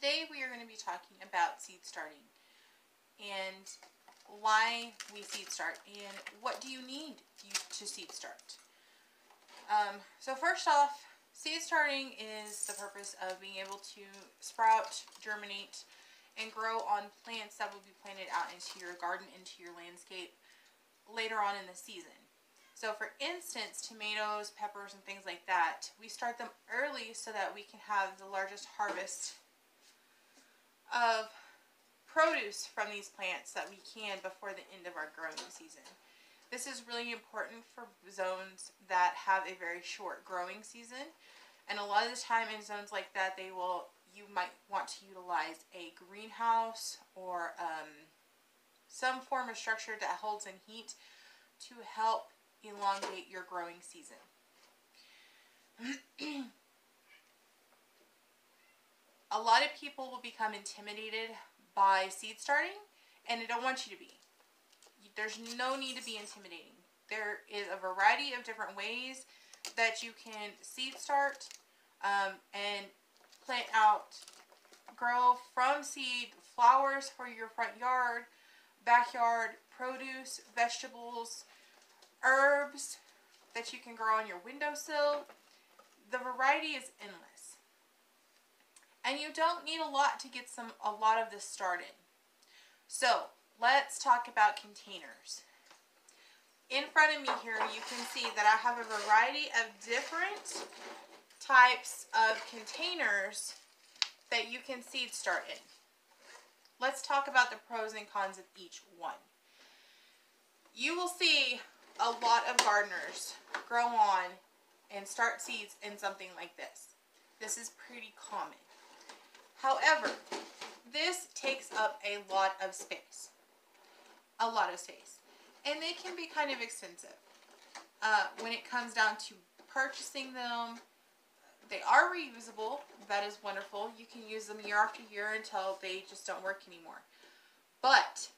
Today we are going to be talking about seed starting and why we seed start and what do you need to seed start. So first off, seed starting is the purpose of being able to sprout, germinate, and grow on plants that will be planted out into your garden, into your landscape later on in the season. So for instance, tomatoes, peppers, and things like that, we start them early so that we can have the largest harvest of produce from these plants that we can before the end of our growing season. This is really important for zones that have a very short growing season, and a lot of the time in zones like that, you might want to utilize a greenhouse or some form of structure that holds in heat to help elongate your growing season. A lot of people will become intimidated by seed starting, and I don't want you to be. There's no need to be intimidating. There is a variety of different ways that you can seed start and plant out, grow from seed flowers for your front yard, backyard, produce, vegetables, herbs that you can grow on your windowsill. The variety is endless. And you don't need a lot to get a lot of this started. So let's talk about containers. In front of me here, you can see that I have a variety of different types of containers that you can seed start in. Let's talk about the pros and cons of each one. You will see a lot of gardeners grow on and start seeds in something like this. This is pretty common. However, this takes up a lot of space. A lot of space. And they can be kind of expensive. When it comes down to purchasing them, they are reusable. That is wonderful. You can use them year after year until they just don't work anymore. But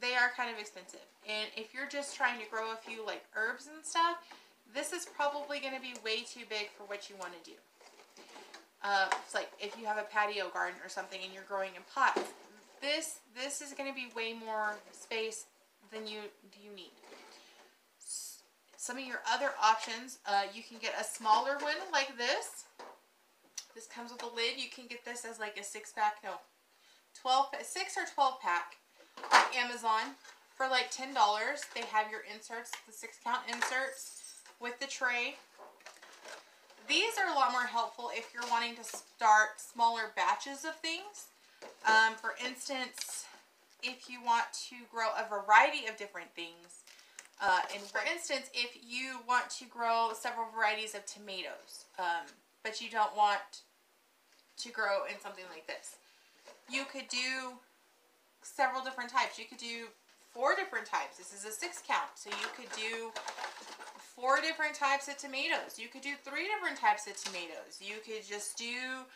they are kind of expensive. And if you're just trying to grow a few like herbs and stuff, this is probably going to be way too big for what you want to do. It's like if you have a patio garden or something and you're growing in pots, this is going to be way more space than you need. Some of your other options, you can get a smaller one like this. This comes with a lid. You can get this as like a 6 or 12 pack on Amazon for like $10. They have your inserts, the 6-count inserts with the tray. These are a lot more helpful if you're wanting to start smaller batches of things. For instance, if you want to grow a variety of different things, and for instance, if you want to grow several varieties of tomatoes, but you don't want to grow in something like this, you could do several different types. You could do 4 different types. This is a 6-count, so you could do 4 different types of tomatoes. You could do 3 different types of tomatoes. You could just do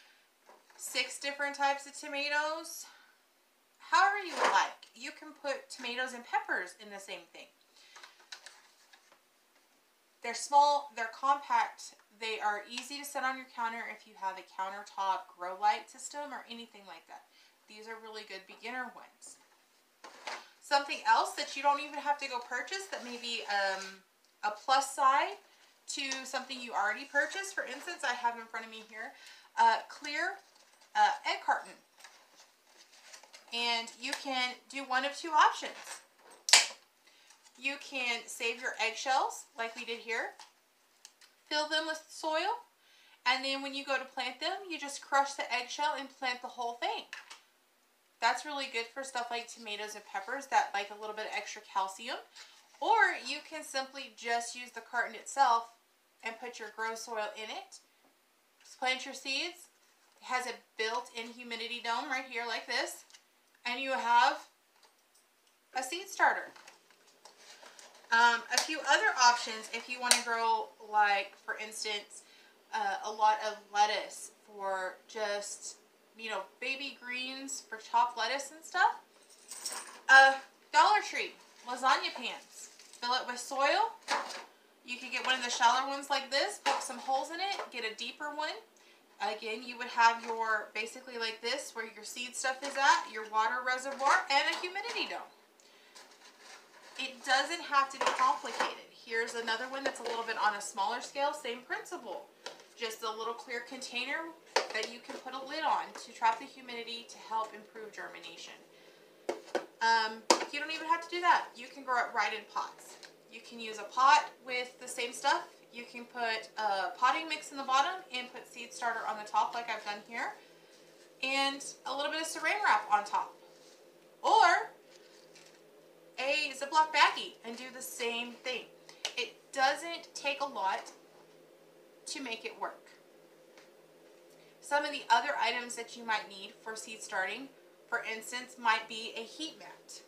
6 different types of tomatoes. However you would like. You can put tomatoes and peppers in the same thing. They're small, they're compact, they are easy to set on your counter if you have a countertop grow light system or anything like that. These are really good beginner ones. Something else that you don't even have to go purchase that may be a plus side to something you already purchased. For instance, I have in front of me here clear egg carton. And you can do one of 2 options. You can save your eggshells like we did here, fill them with soil, and then when you go to plant them, you just crush the eggshell and plant the whole thing. That's really good for stuff like tomatoes and peppers that like a little bit of extra calcium. Or you can simply just use the carton itself and put your grow soil in it. Just plant your seeds. It has a built-in humidity dome right here like this. And you have a seed starter. A few other options if you want to grow, like for instance, a lot of lettuce for just, baby greens for chopped lettuce and stuff. Dollar Tree lasagna pans. Fill it with soil. You can get one of the shallower ones like this, poke some holes in it, get a deeper one, Again, you would have your, basically like this, where your seed stuff is at, your water reservoir, and a humidity dome. It doesn't have to be complicated. Here's another one that's a little bit on a smaller scale, same principle. Just a little clear container that you can put a lid on to trap the humidity to help improve germination. You don't even have to do that. You can grow it right in pots. You can use a pot with the same stuff. You can put a potting mix in the bottom and put seed starter on the top like I've done here. And a little bit of saran wrap on top. Or a Ziploc baggie and do the same thing. It doesn't take a lot to make it work. Some of the other items that you might need for seed starting, for instance, might be a heat mat.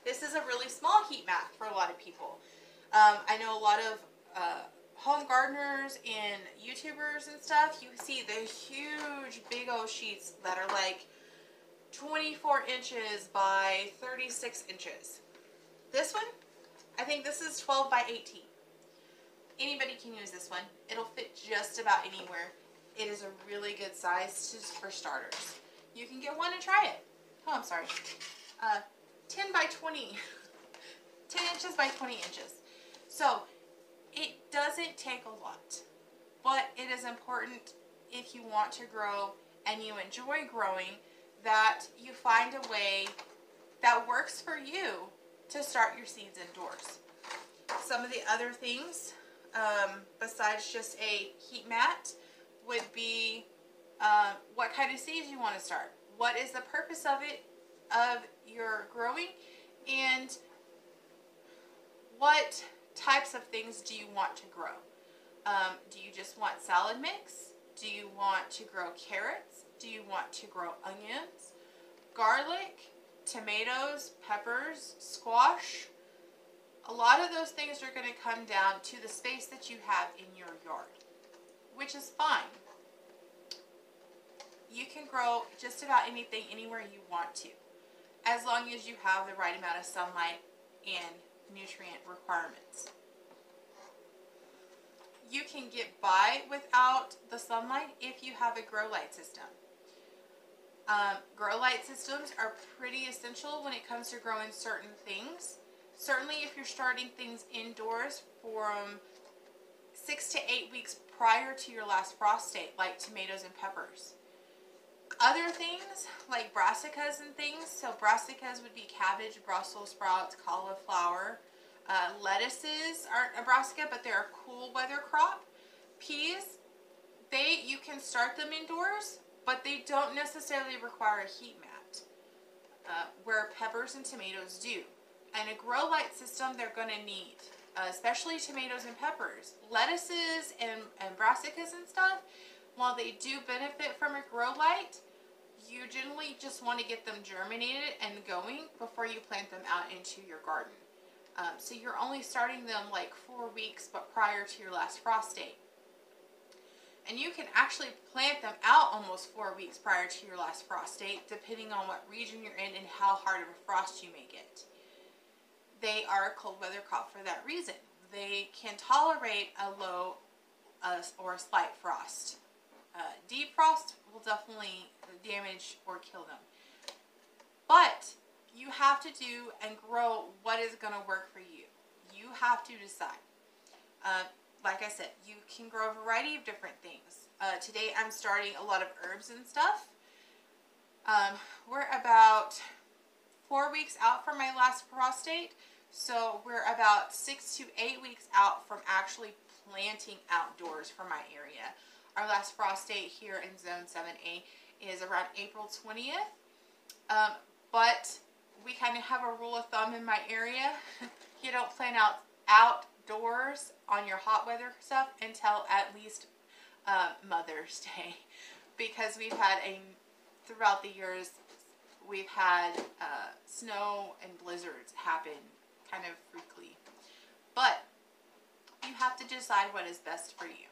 This is a really small heat mat for a lot of people. I know a lot of home gardeners and YouTubers and stuff, you see the huge big old sheets that are like 24 inches by 36 inches. This one, I think this is 12 by 18. Anybody can use this one. It'll fit just about anywhere. It is a really good size for starters. You can get one and try it. Oh, I'm sorry. 10 by 20. 10 inches by 20 inches. So, it doesn't take a lot. But it is important if you want to grow and you enjoy growing that you find a way that works for you to start your seeds indoors. Some of the other things, besides just a heat mat, would be what kind of seeds you want to start. What is the purpose of it, of your growing, and what types of things do you want to grow? Do you just want salad mix? Do you want to grow carrots? Do you want to grow onions, garlic, tomatoes, peppers, squash? A lot of those things are going to come down to the space that you have in your yard, which is fine. You can grow just about anything anywhere you want to, as long as you have the right amount of sunlight and nutrient requirements. You can get by without the sunlight if you have a grow light system. Grow light systems are pretty essential when it comes to growing certain things. Certainly if you're starting things indoors from 6 to 8 weeks prior to your last frost date, like tomatoes and peppers. Other things like brassicas and things, so brassicas would be cabbage, Brussels sprouts, cauliflower. Lettuces aren't a brassica, but they're a cool weather crop. Peas, you can start them indoors, but they don't necessarily require a heat mat, where peppers and tomatoes do. And a grow light system they're going to need, especially tomatoes and peppers. Lettuces and brassicas and stuff, while they do benefit from a grow light, you generally just want to get them germinated and going before you plant them out into your garden. So you're only starting them like 4 weeks but prior to your last frost date. And you can actually plant them out almost 4 weeks prior to your last frost date, depending on what region you're in and how hard of a frost you may get. They are a cold weather crop for that reason. They can tolerate a low or a slight frost. Deep frost will definitely damage or kill them. But you have to do and grow what is going to work for you. You have to decide. Like I said, you can grow a variety of different things. Today I'm starting a lot of herbs and stuff. We're about 4 weeks out from my last frost date, so we're about 6 to 8 weeks out from actually planting outdoors for my area. Our last frost date here in Zone 7A is around April 20th, but we kind of have a rule of thumb in my area. You don't plant outdoors on your hot weather stuff until at least Mother's Day, because we've had throughout the years, we've had snow and blizzards happen kind of frequently. But you have to decide what is best for you.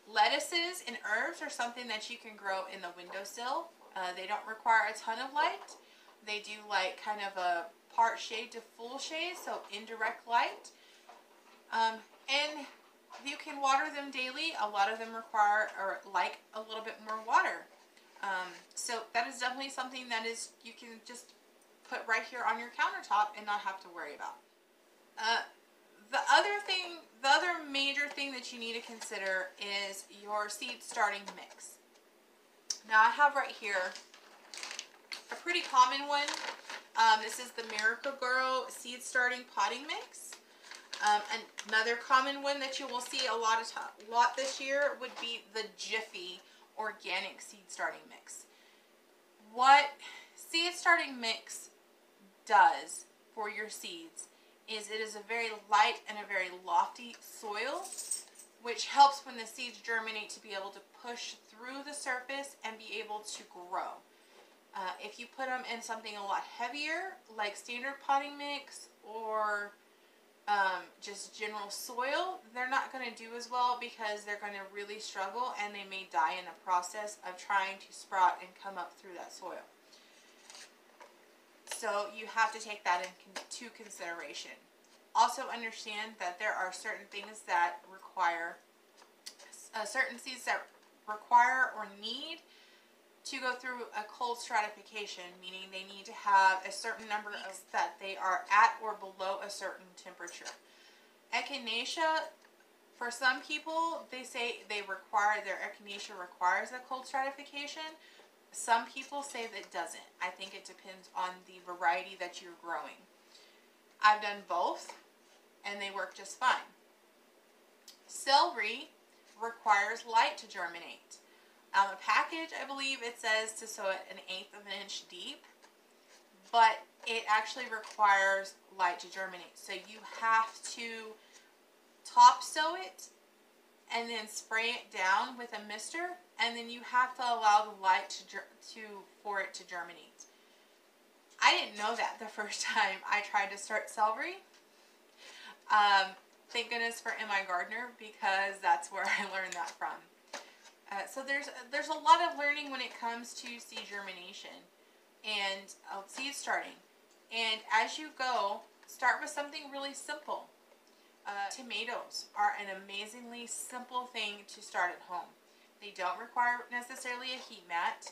Lettuces and herbs are something that you can grow in the windowsill. They don't require a ton of light. They do like kind of a part shade to full shade, so indirect light. And You can water them daily. A lot of them require or like a little bit more water. So that is definitely something that is you can just put right here on your countertop and not have to worry about. The other major thing that you need to consider is your seed starting mix. Now I have right here a pretty common one. This is the Miracle-Gro seed starting potting mix. Another common one that you will see a lot this year would be the Jiffy organic seed starting mix. What seed starting mix does for your seeds is it is a very light and a very lofty soil, which helps when the seeds germinate to be able to push through the surface and be able to grow. If you put them in something a lot heavier, like standard potting mix or just general soil, they're not going to do as well because they're going to really struggle and they may die in the process of trying to sprout and come up through that soil. So you have to take that into consideration. Also understand that there are certain things that require, certain seeds that require or need to go through a cold stratification, meaning they need to have a certain number of that they are at or below a certain temperature. Echinacea, for some people, they say their echinacea requires a cold stratification. Some people say that it doesn't. I think it depends on the variety that you're growing. I've done both, and they work just fine. Celery requires light to germinate. On the package, I believe it says to sow it 1/8 of an inch deep, but it actually requires light to germinate. So you have to top sow it and then spray it down with a mister, and then you have to allow the light for it to germinate. I didn't know that the first time I tried to start celery. Thank goodness for M.I. Gardner, because that's where I learned that from. So there's a lot of learning when it comes to seed germination and seed starting. And as you go, start with something really simple. Tomatoes are an amazingly simple thing to start at home. They don't require necessarily a heat mat.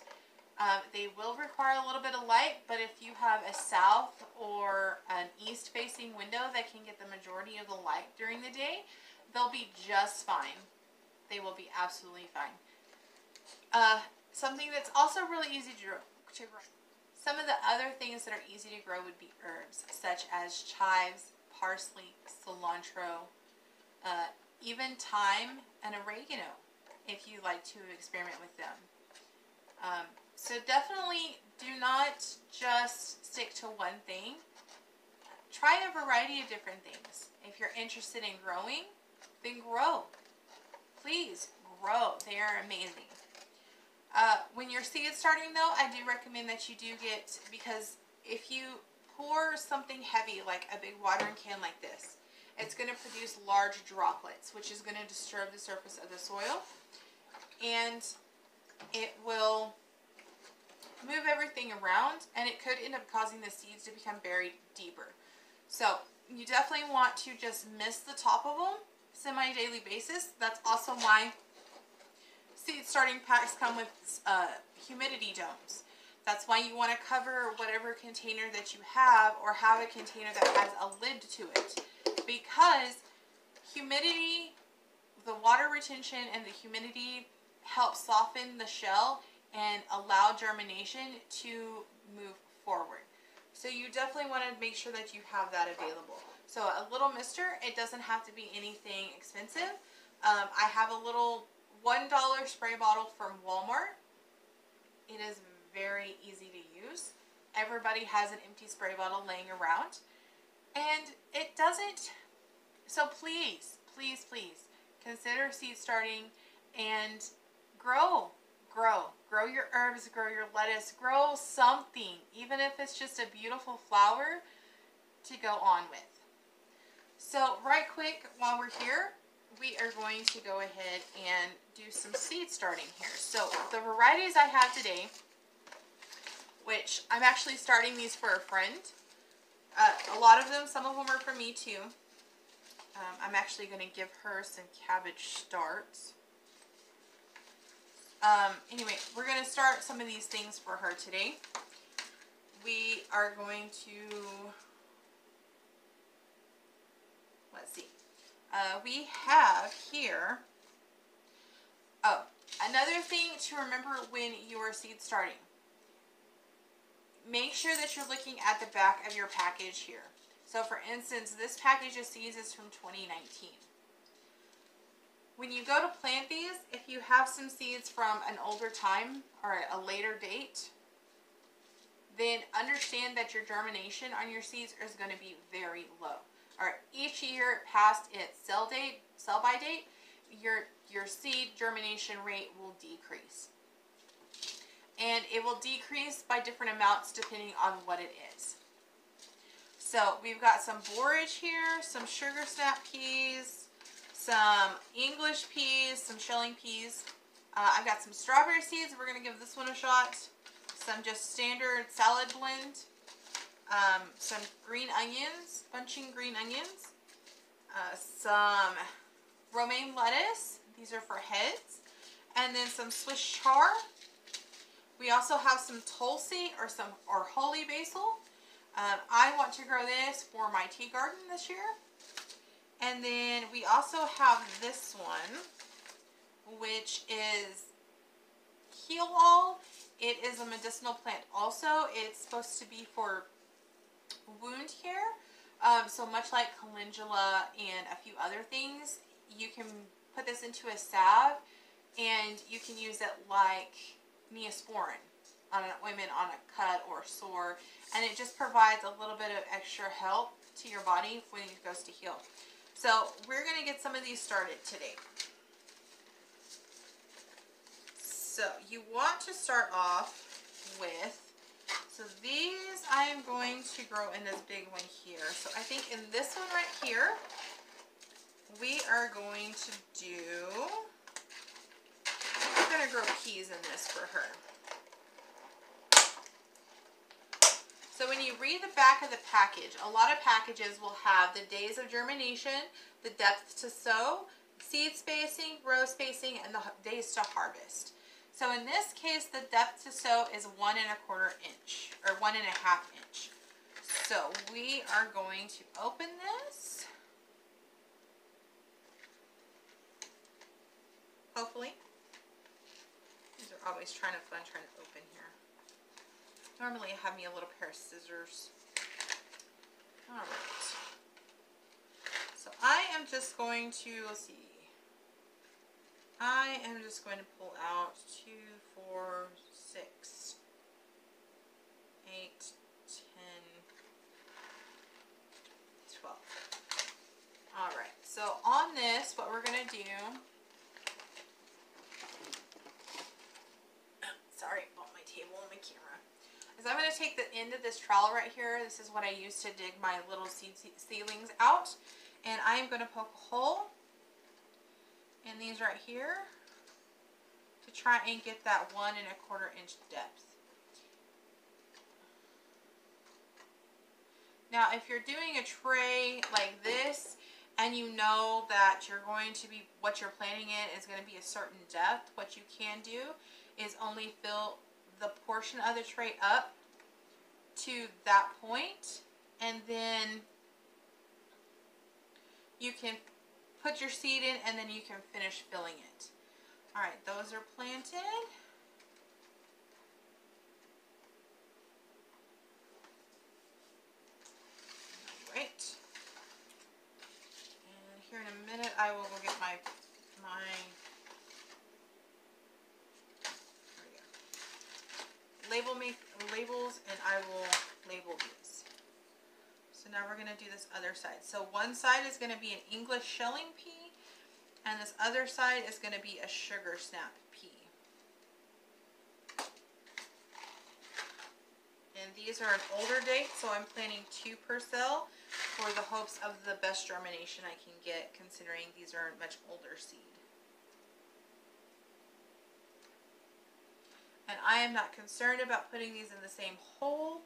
They will require a little bit of light, but if you have a south or an east facing window that can get the majority of the light during the day, they'll be just fine. They will be absolutely fine. Something that's also really easy to grow. Some of the other things that are easy to grow would be herbs, such as chives, parsley, cilantro, even thyme and oregano, if you like to experiment with them. So definitely do not just stick to one thing. Try a variety of different things. If you're interested in growing, then grow. Please grow. They are amazing. When you're seed starting though, I do recommend that you do get, because if you pour something heavy like a big watering can like this, it's going to produce large droplets, which is going to disturb the surface of the soil, and it will move everything around, and it could end up causing the seeds to become buried deeper. So you definitely want to just mist the top of them semi-daily basis. That's also why seed starting packs come with humidity domes. That's why you want to cover whatever container that you have, or have a container that has a lid to it, because humidity, the water retention and the humidity help soften the shell and allow germination to move forward. So you definitely want to make sure that you have that available. So a little mister, it doesn't have to be anything expensive. I have a little $1 spray bottle from Walmart. It is very easy to use. Everybody has an empty spray bottle laying around, and it doesn't. So please, please, please consider seed starting and grow your herbs, grow your lettuce, grow something, even if it's just a beautiful flower to go on with. So right quick, while we're here, we are going to go ahead and do some seed starting here. So the varieties I have today, which I'm actually starting these for a friend. A lot of them, some of them are for me too. I'm actually going to give her some cabbage starts. Anyway, we're going to start some of these things for her today. We are going to, let's see, we have here, oh, another thing to remember when you are seed starting. Make sure that you're looking at the back of your package here. So for instance, this package of seeds is from 2019. When you go to plant these, if you have some seeds from an older time or a later date, then understand that your germination on your seeds is going to be very low. All right, each year past its sell-by date, your seed germination rate will decrease. And it will decrease by different amounts depending on what it is. So we've got some borage here, some sugar snap peas, some English peas, some shelling peas. I've got some strawberry seeds. We're going to give this one a shot. Some just standard salad blend. Some green onions, bunching green onions. Some romaine lettuce. These are for heads. And then some Swiss chard. We also have some tulsi or holy basil. I want to grow this for my tea garden this year. And then we also have this one, which is heal all. It is a medicinal plant also. It's supposed to be for wound care. So much like calendula and a few other things, you can put this into a salve and you can use it like Neosporin on an ointment on a cut or sore, and it just provides a little bit of extra help to your body when it goes to heal. So we're going to get some of these started today. So you want to start off with, so these I am going to grow in this big one here. So I think in this one right here, we are going to do, we're going to grow peas in this for her. So when you read the back of the package, a lot of packages will have the days of germination, the depth to sow, seed spacing, row spacing, and the days to harvest. So in this case, the depth to sow is 1 1/4 inch, or 1 1/2 inch. So we are going to open this. Hopefully. These are always trying to open here. Normally have me a little pair of scissors. Alright. So I am just going to, let's see. I am just going to pull out 2, 4, 6, 8, 10, 12. Alright, so on this, what we're going to do, sorry about my table and my camera, is I'm going to take the end of this trowel right here. This is what I use to dig my little seedlings out. And I'm going to poke a hole in these right here to try and get that 1 1/4 inch depth. Now if you're doing a tray like this and you know that you're going to be, what you're planting in is going to be a certain depth, what you can do is only fill the portion of the tray up to that point, and then you can put your seed in and then you can finish filling it. Alright, those are planted. Alright. And here in a minute I will go get my labels, and I will label these. So now we're going to do this other side. So one side is going to be an English shelling pea, and this other side is going to be a sugar snap pea. And these are an older date, so I'm planting 2 per cell for the hopes of the best germination I can get, considering these are much older seed. And I am not concerned about putting these in the same hole,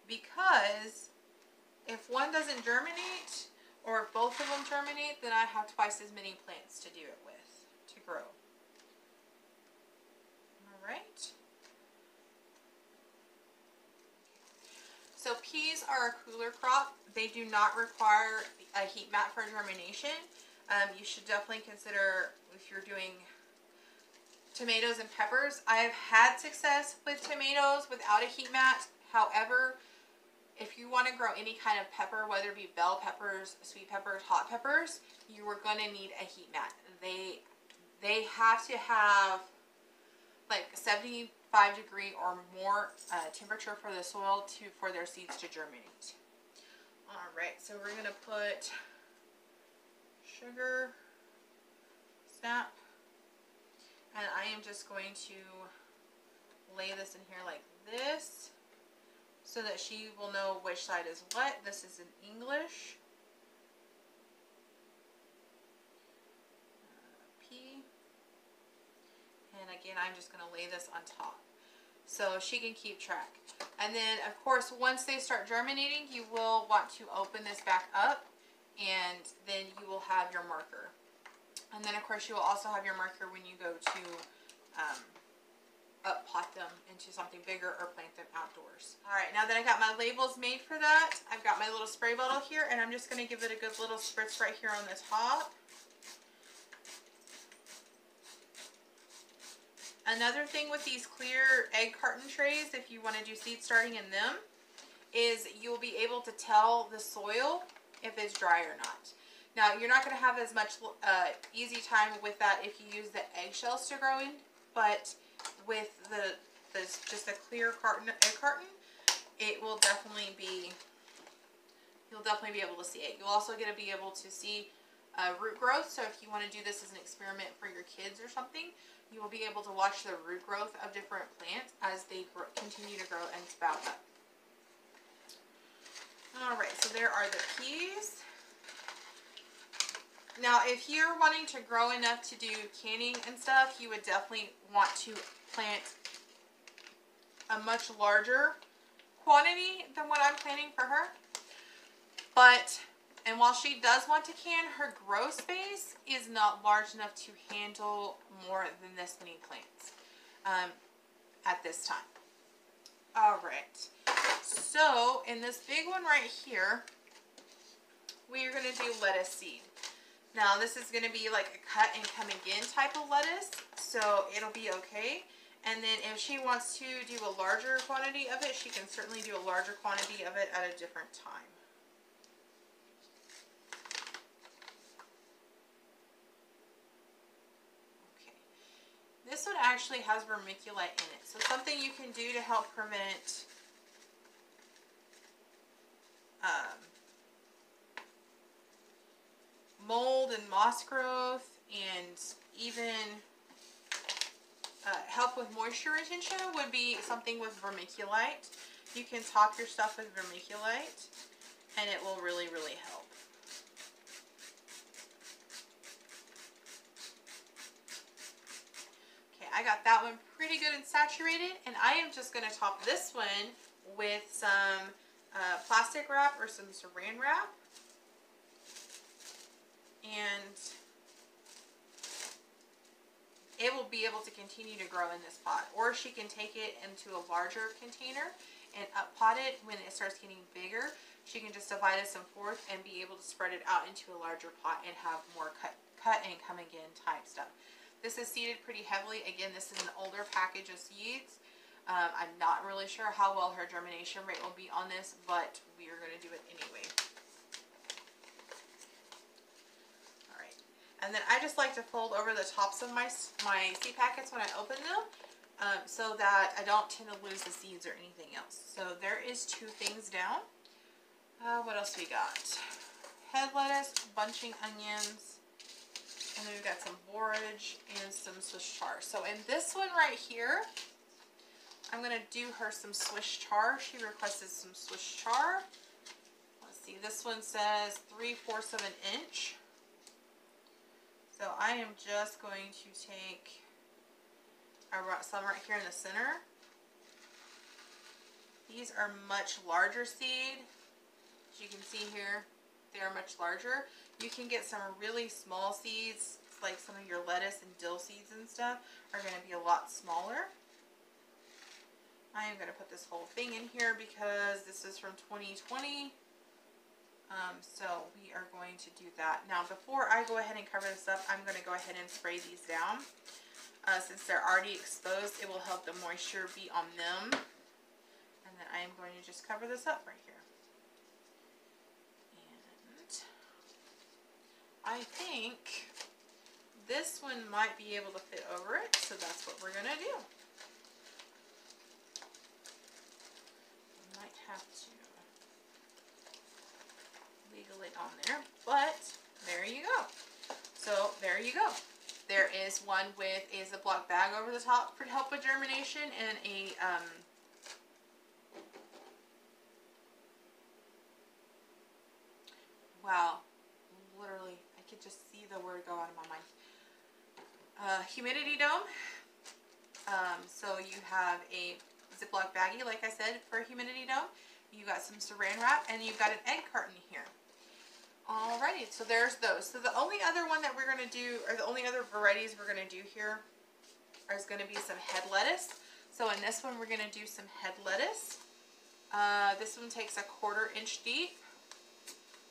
because if one doesn't germinate or if both of them germinate, then I have twice as many plants to do it with, to grow. Alright. So peas are a cooler crop. They do not require a heat mat for germination. You should definitely consider if you're doing tomatoes and peppers. I've had success with tomatoes without a heat mat. However, if you want to grow any kind of pepper, whether it be bell peppers, sweet peppers, hot peppers, you are going to need a heat mat. They have to have like 75-degree or more temperature for the soil for their seeds to germinate. Alright, so we're going to put sugar, snap, and I am just going to lay this in here like this so that she will know which side is what. This is in English. P. And again, I'm just going to lay this on top so she can keep track. And then, of course, once they start germinating, you will want to open this back up, and then you will have your marker. And then, of course, you will also have your marker when you go to pot them into something bigger or plant them outdoors. Alright, now that I got my labels made for that, I've got my little spray bottle here, and I'm just going to give it a good little spritz right here on the top. Another thing with these clear egg carton trays, if you want to do seed starting in them, is you will be able to tell the soil if it's dry or not. Now, you're not going to have as much easy time with that if you use the eggshells to grow in, but with just a clear egg carton, it will definitely be, you'll definitely be able to see it. You'll also get to be able to see root growth. So if you want to do this as an experiment for your kids or something, you will be able to watch the root growth of different plants as they continue to grow and spout up. Alright, so there are the peas. Now, if you're wanting to grow enough to do canning and stuff, you would definitely want to plant a much larger quantity than what I'm planning for her. But, and while she does want to can, her grow space is not large enough to handle more than this many plants at this time. Alright, so in this big one right here, we are going to do lettuce seed. Now this is going to be like a cut and come again type of lettuce, so it'll be okay. And then if she wants to do a larger quantity of it, she can certainly do a larger quantity of it at a different time. Okay. This one actually has vermiculite in it, so something you can do to help prevent mold and moss growth, and even help with moisture retention would be something with vermiculite. You can top your stuff with vermiculite and it will really, really help. Okay, I got that one pretty good and saturated, and I am just going to top this one with some plastic wrap or some saran wrap. And it will be able to continue to grow in this pot. Or she can take it into a larger container and up pot it when it starts getting bigger. She can just divide this in fourth and be able to spread it out into a larger pot and have more cut and come again type stuff. This is seeded pretty heavily. Again, this is an older package of seeds. I'm not really sure how well her germination rate will be on this, but we are going to do it anyway. And then I just like to fold over the tops of my seed packets when I open them, so that I don't tend to lose the seeds or anything else. So there is 2 things down. What else we got? Head lettuce, bunching onions, and then we've got some borage and some Swiss chard. So in this one right here, I'm going to do her some Swiss chard. She requested some Swiss chard. Let's see, this one says 3/4 of an inch. So I am just going to take some right here in the center. These are much larger seed, as you can see here. they're much larger. You can get some really small seeds, like some of your lettuce and dill seeds and stuff are going to be a lot smaller. I am going to put this whole thing in here because this is from 2020. So we are going to do that. Now before I go ahead and cover this up, I'm going to go ahead and spray these down. Since they're already exposed, it will help the moisture be on them. And then I am going to just cover this up right here. And I think this one might be able to fit over it, so that's what we're going to do. Might have to wiggle it on there, but there you go. So there you go. There is one with a Ziploc bag over the top for help with germination, and a wow, literally, I could just see the word go out of my mind. Humidity dome. So you have a Ziploc baggie, like I said, for a humidity dome. You got some saran wrap, and you've got an egg carton here. Alrighty, so there's those. So the only other one that we're going to do, or the only other varieties we're going to do here is going to be some head lettuce. So in this one, we're going to do some head lettuce. This one takes a 1/4 inch deep.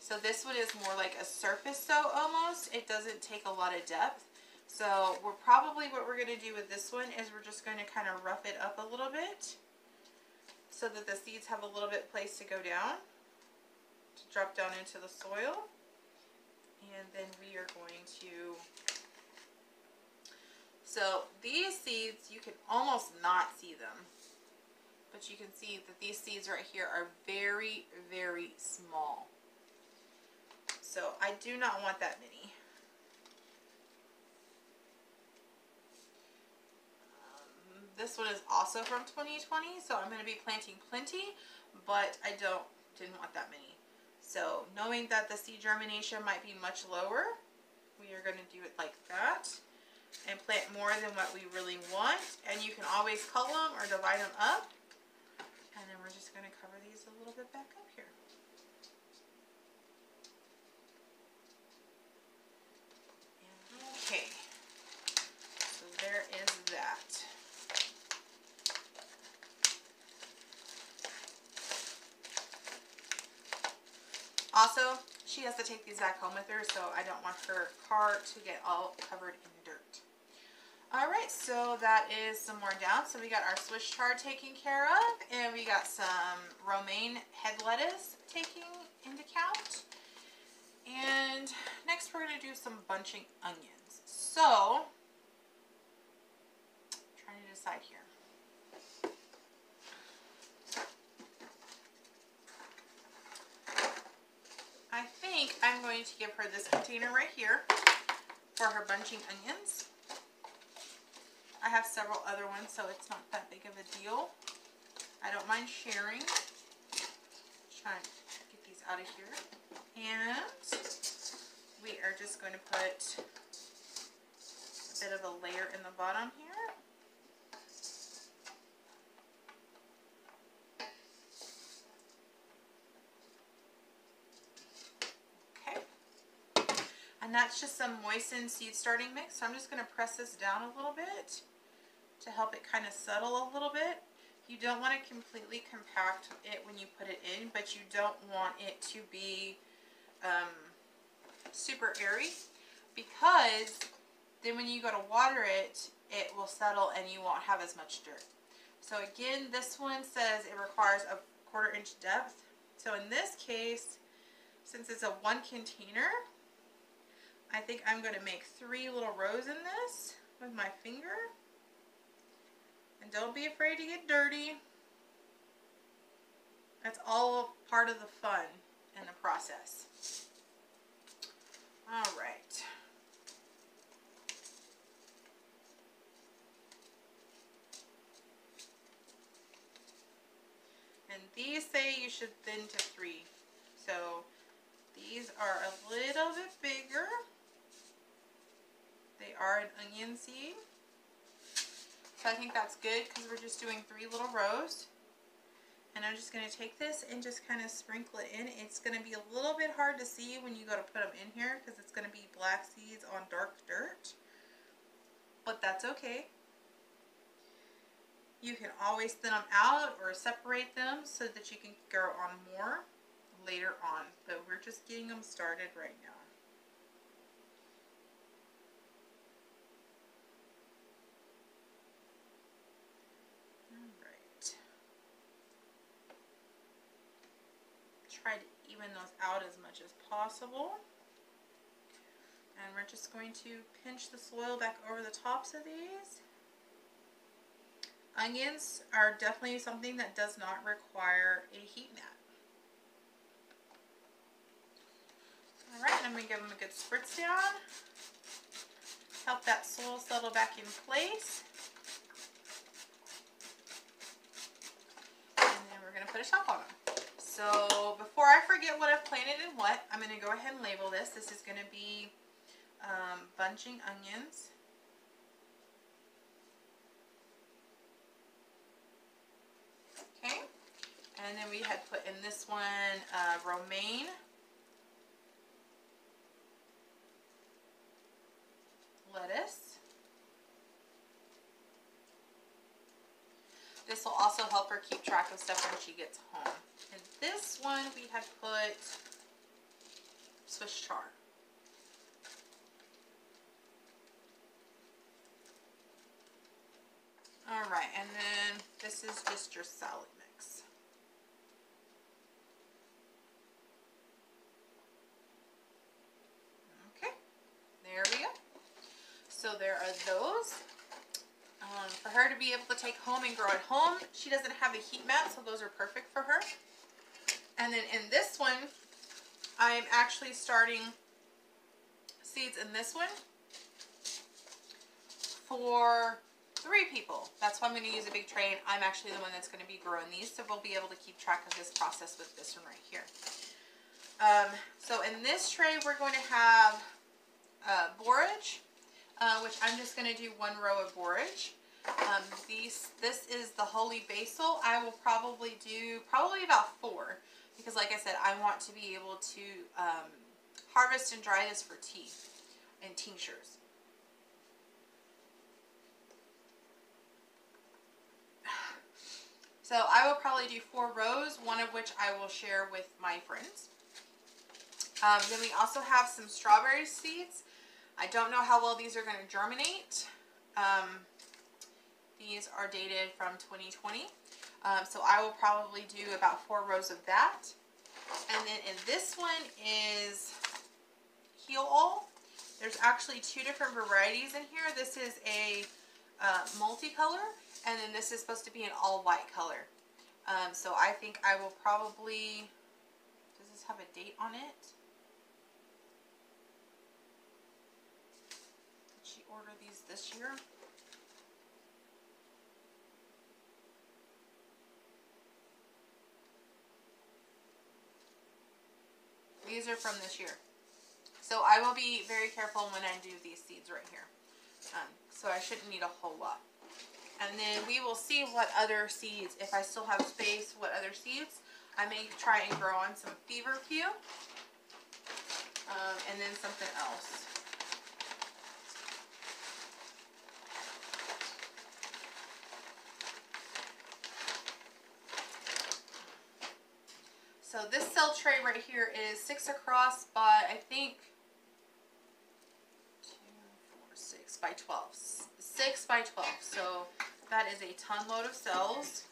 So this one is more like a surface sow almost. It doesn't take a lot of depth. So we're probably, what we're going to do with this one is we're just going to kind of rough it up a little bit so that the seeds have a little bit place to go down, to drop down into the soil. And then we are going to, so these seeds, you can almost not see them, but you can see that these seeds right here are very, very small. So I do not want that many. This one is also from 2020, so I'm going to be planting plenty, but I didn't want that many. So knowing that the seed germination might be much lower, we are going to do it like that and plant more than what we really want. And you can always cull them or divide them up. And then we're just going to cover these a little bit back up here. Okay, so there is that. Also, she has to take these back home with her, so I don't want her car to get all covered in dirt. Alright, so that is some more down. So we got our Swiss chard taken care of, and we got some romaine head lettuce taking into count. And next we're going to do some bunching onions. So, trying to decide here. I think I'm going to give her this container right here for her bunching onions. I have several other ones, so it's not that big of a deal. I don't mind sharing. Trying to get these out of here. And we are just going to put a bit of a layer in the bottom here. And that's just some moistened seed starting mix. So I'm just going to press this down a little bit to help it kind of settle a little bit. You don't want to completely compact it when you put it in, but you don't want it to be super airy, because then when you go to water it, it will settle and you won't have as much dirt. So again, this one says it requires a 1/4 inch depth. So in this case, since it's a 1 container, I think I'm going to make 3 little rows in this with my finger. And don't be afraid to get dirty. That's all part of the fun in the process. Alright. And these say you should thin to 3. So these are a little bit bigger. They are an onion seed. So I think that's good because we're just doing 3 little rows. And I'm just going to take this and just kind of sprinkle it in. It's going to be a little bit hard to see when you go to put them in here because it's going to be black seeds on dark dirt. But that's okay. You can always thin them out or separate them so that you can grow on more later on. But we're just getting them started right now. Alright. Try to even those out as much as possible. And we're just going to pinch the soil back over the tops of these. Onions are definitely something that does not require a heat mat. Alright, I'm going to give them a good spritz down. Help that soil settle back in place. And then we're going to put a top on them. So before I forget what I've planted and what, I'm going to go ahead and label this. This is going to be bunching onions. Okay, and then we had put in this one romaine, lettuce. This will also help her keep track of stuff when she gets home. And this one we had put Swiss chard. Alright, and then this is just your salad mix. Okay, there we go. So there are those. For her to be able to take home and grow at home, she doesn't have a heat mat, so those are perfect for her. And then in this one, I'm actually starting seeds in this one for 3 people. That's why I'm going to use a big tray, and I'm actually the one that's going to be growing these, so we'll be able to keep track of this process with this one right here. So in this tray, we're going to have borage, which I'm just going to do 1 row of borage. This is the holy basil. I will probably do about 4, because like I said, I want to be able to harvest and dry this for tea and tinctures. So I will probably do 4 rows, one of which I will share with my friends. Then we also have some strawberry seeds. I don't know how well these are going to germinate. These are dated from 2020. So I will probably do about 4 rows of that. And then in this one is heel all. There's actually 2 different varieties in here. This is a multicolor, and then this is supposed to be an all white color. So I think I will probably, does this have a date on it? Did she order these this year? These are from this year. So I will be very careful when I do these seeds right here. So I shouldn't need a whole lot. And then we will see what other seeds, if I still have space, what other seeds. I may try and grow on some feverfew. And then something else. So this cell tray right here is 6 across by, I think, 2, 4, 6 by 12. 6 by 12. So that is a ton load of cells.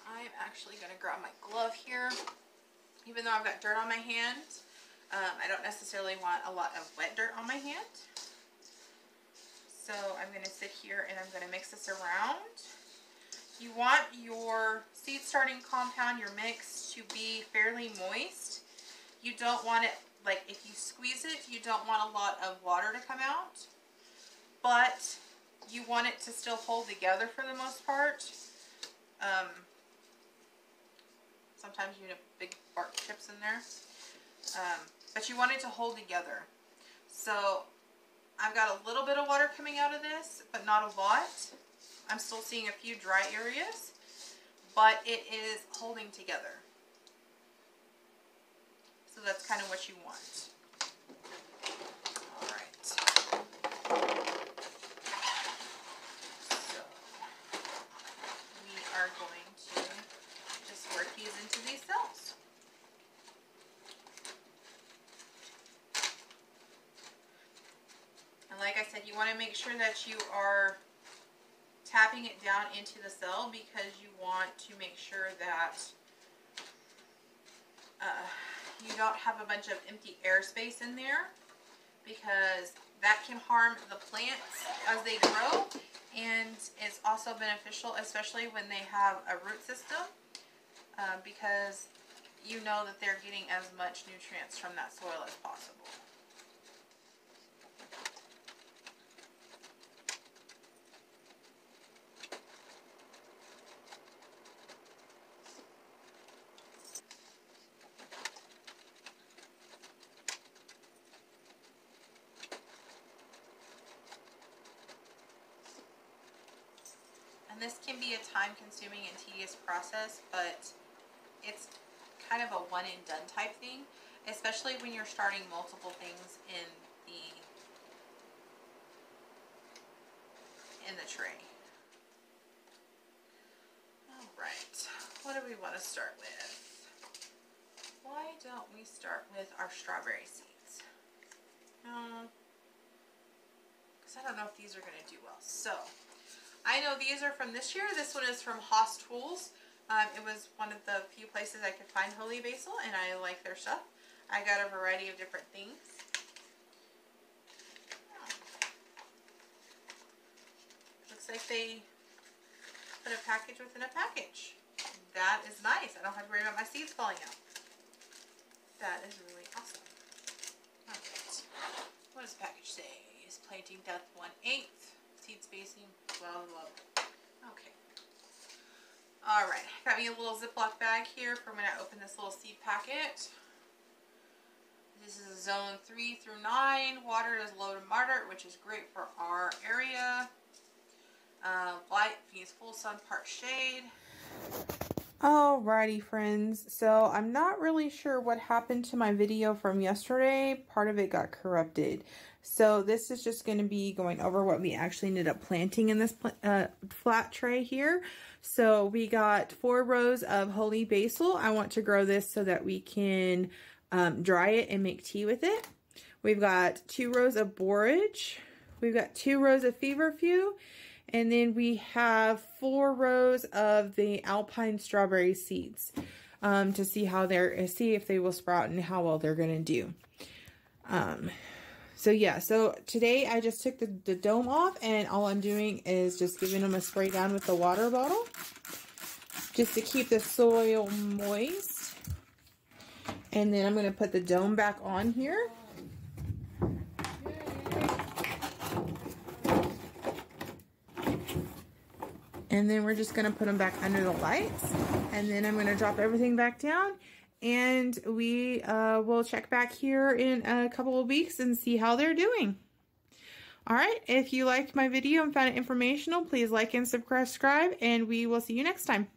I'm actually going to grab my glove here. Even though I've got dirt on my hand, I don't necessarily want a lot of wet dirt on my hand. So I'm going to sit here and I'm going to mix this around. You want your seed starting compound, your mix, to be fairly moist. You don't want it, like if you squeeze it, you don't want a lot of water to come out. But you want it to still hold together for the most part. Sometimes you have big bark chips in there. But you want it to hold together. So I've got a little bit of water coming out of this, but not a lot. I'm still seeing a few dry areas, but it is holding together. So that's kind of what you want. All right. So we are going to just work these into these cells. And like I said, you want to make sure that you are tapping it down into the cell, because you want to make sure that you don't have a bunch of empty airspace in there, because that can harm the plants as they grow, and it's also beneficial, especially when they have a root system, because you know that they're getting as much nutrients from that soil as possible. And this can be a time-consuming and tedious process, but it's kind of a one-and-done type thing, especially when you're starting multiple things in the tray. All right, what do we want to start with? Why don't we start with our strawberry seeds? Because I don't know if these are going to do well. So I know these are from this year. This one is from Haas Tools. It was one of the few places I could find holy basil, and I like their stuff. I got a variety of different things. Looks like they put a package within a package. That is nice. I don't have to worry about my seeds falling out. That is really awesome. Alright. What does the package say? Is planting depth 1/8. Seed spacing, blah, blah, blah. Okay. Alright, got me a little Ziploc bag here for when I open this little seed packet. This is zone 3 through 9. Water is low to moderate, which is great for our area. Light means full sun, part shade. Alrighty, friends. So I'm not really sure what happened to my video from yesterday. Part of it got corrupted. So this is just going to be going over what we actually ended up planting in this flat tray here. So we got 4 rows of holy basil. I want to grow this so that we can dry it and make tea with it. We've got 2 rows of borage. We've got 2 rows of feverfew. And then we have 4 rows of the alpine strawberry seeds to see if they will sprout and how well they're going to do. So yeah, so today I just took the dome off, and all I'm doing is just giving them a spray down with the water bottle just to keep the soil moist. And then I'm going to put the dome back on here. And then we're just going to put them back under the lights. And then I'm going to drop everything back down. And we will check back here in a couple of weeks and see how they're doing. Alright, if you liked my video and found it informational, please like and subscribe. And we will see you next time.